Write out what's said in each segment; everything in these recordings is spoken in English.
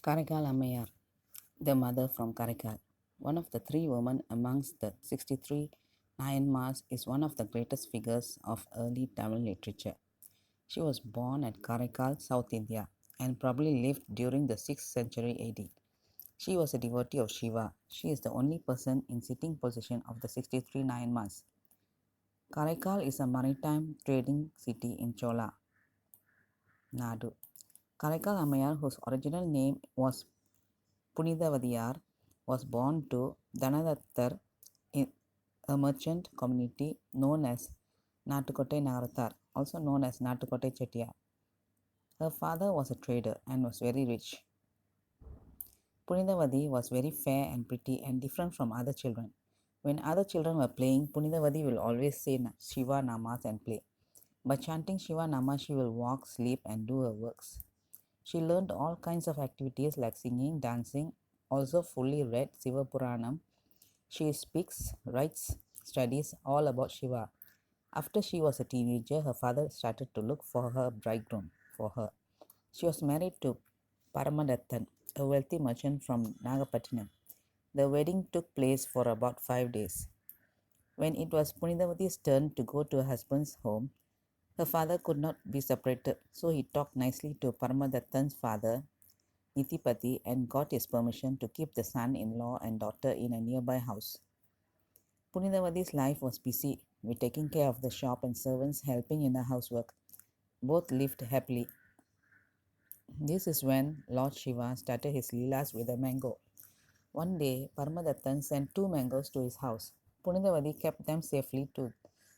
Karaikal ammaiyar, the mother from Karaikal. One of the three women amongst the 63 Nayanmars is one of the greatest figures of early Tamil literature. She was born at Karaikal, South India, and probably lived during the 6th century AD. She was a devotee of Shiva. She is the only person in sitting position of the 63 Nayanmars. Karaikal is a maritime trading city in Chola, Nadu. Karaikal Ammayar, whose original name was Punithavadiyar, was born to Dhanadathar in a merchant community known as Natukotai Nagarathar, also known as Natukotai Chettiar. Her father was a trader and was very rich. Punithavadi was very fair and pretty and different from other children. When other children were playing, Punithavadi will always say Shiva Namas and play. By chanting Shiva Namas, she will walk, sleep, and do her works. She learned all kinds of activities like singing, dancing, also fully read Siva Puranam. She speaks, writes, studies all about Shiva. After she was a teenager, her father started to look for her bridegroom for her. She was married to Paramadattan, a wealthy merchant from Nagapattinam. The wedding took place for about 5 days. When it was Punithavati's turn to go to her husband's home, her father could not be separated, so he talked nicely to Paramadattan's father, Nithipati, and got his permission to keep the son-in-law and daughter in a nearby house. Punithavadi's life was busy with taking care of the shop and servants helping in the housework. Both lived happily. This is when Lord Shiva started his leelas with a mango. One day, Paramadattan sent 2 mangoes to his house. Punithavadi kept them safely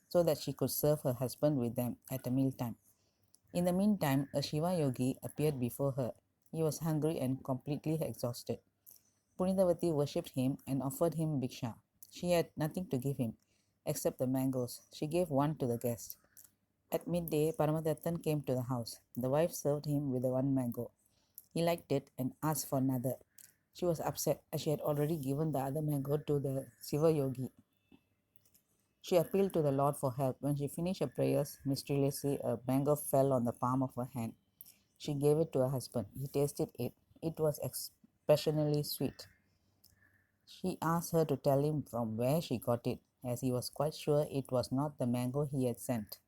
so that she could serve her husband with them at a mealtime. In the meantime, a Shiva yogi appeared before her. He was hungry and completely exhausted. Punithavati worshipped him and offered him bhiksha. She had nothing to give him except the mangoes. She gave one to the guest. At midday, Paramadattan came to the house. The wife served him with the one mango. He liked it and asked for another. She was upset as she had already given the other mango to the Shiva yogi. She appealed to the Lord for help. When she finished her prayers, mysteriously a mango fell on the palm of her hand. She gave it to her husband. He tasted it. It was exceptionally sweet. She asked her to tell him from where she got it, as he was quite sure it was not the mango he had sent.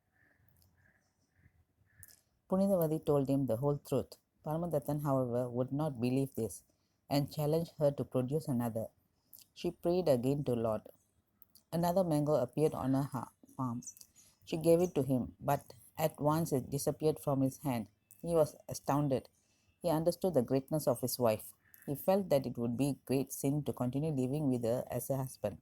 Punithavadi told him the whole truth. Paramadattan, however, would not believe this and challenged her to produce another. She prayed again to Lord. Another mango appeared on her palm. She gave it to him, but at once it disappeared from his hand. He was astounded. He understood the greatness of his wife. He felt that it would be great sin to continue living with her as a husband.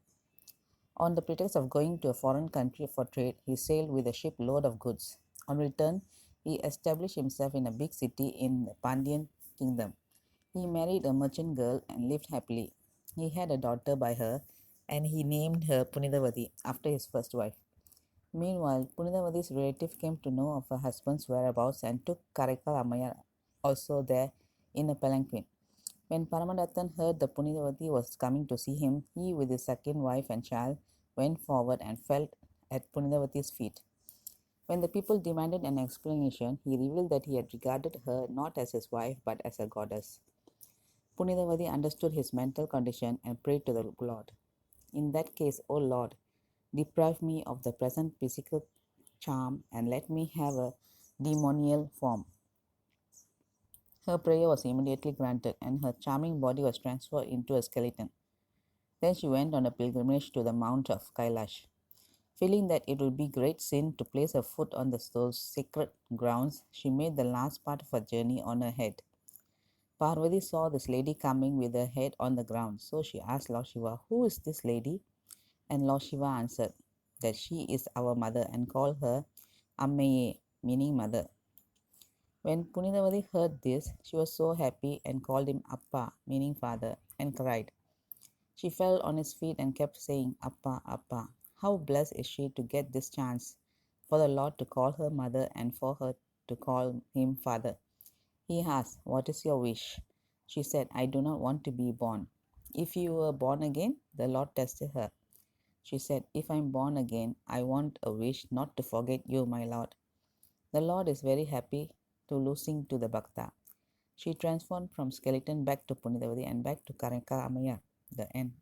On the pretext of going to a foreign country for trade, he sailed with a ship load of goods. On return, he established himself in a big city in the Pandyan kingdom. He married a merchant girl and lived happily. He had a daughter by her, and he named her Punithavadi after his first wife. Meanwhile, Punithavadi's relative came to know of her husband's whereabouts and took Karaikal Ammayar also there in a palanquin. When Paramadattan heard that Punithavadi was coming to see him, he with his second wife and child went forward and fell at Punithavadi's feet. When the people demanded an explanation, he revealed that he had regarded her not as his wife but as a goddess. Punithavadi understood his mental condition and prayed to the Lord. In that case, O Lord, deprive me of the present physical charm and let me have a demonial form. Her prayer was immediately granted, and her charming body was transferred into a skeleton. Then she went on a pilgrimage to the Mount of Kailash. Feeling that it would be great sin to place her foot on those sacred grounds, she made the last part of her journey on her head. Parvati saw this lady coming with her head on the ground, so she asked Lord Shiva, "Who is this lady?" And Lord Shiva answered that she is our mother and called her ammaiyar, meaning mother. When Punithavadi heard this, she was so happy and called him Appa, meaning father, and cried. She fell on his feet and kept saying, "Appa, Appa." How blessed is she to get this chance for the Lord to call her mother and for her to call him father. He asked, "What is your wish?" She said, "I do not want to be born." "If you were born again?" the Lord tested her. She said, "If I am born again, I want a wish not to forget you, my Lord." The Lord is very happy to losing to the Bhakta. She transformed from skeleton back to Punithavadi and back to Karaikal ammaiyar. The end.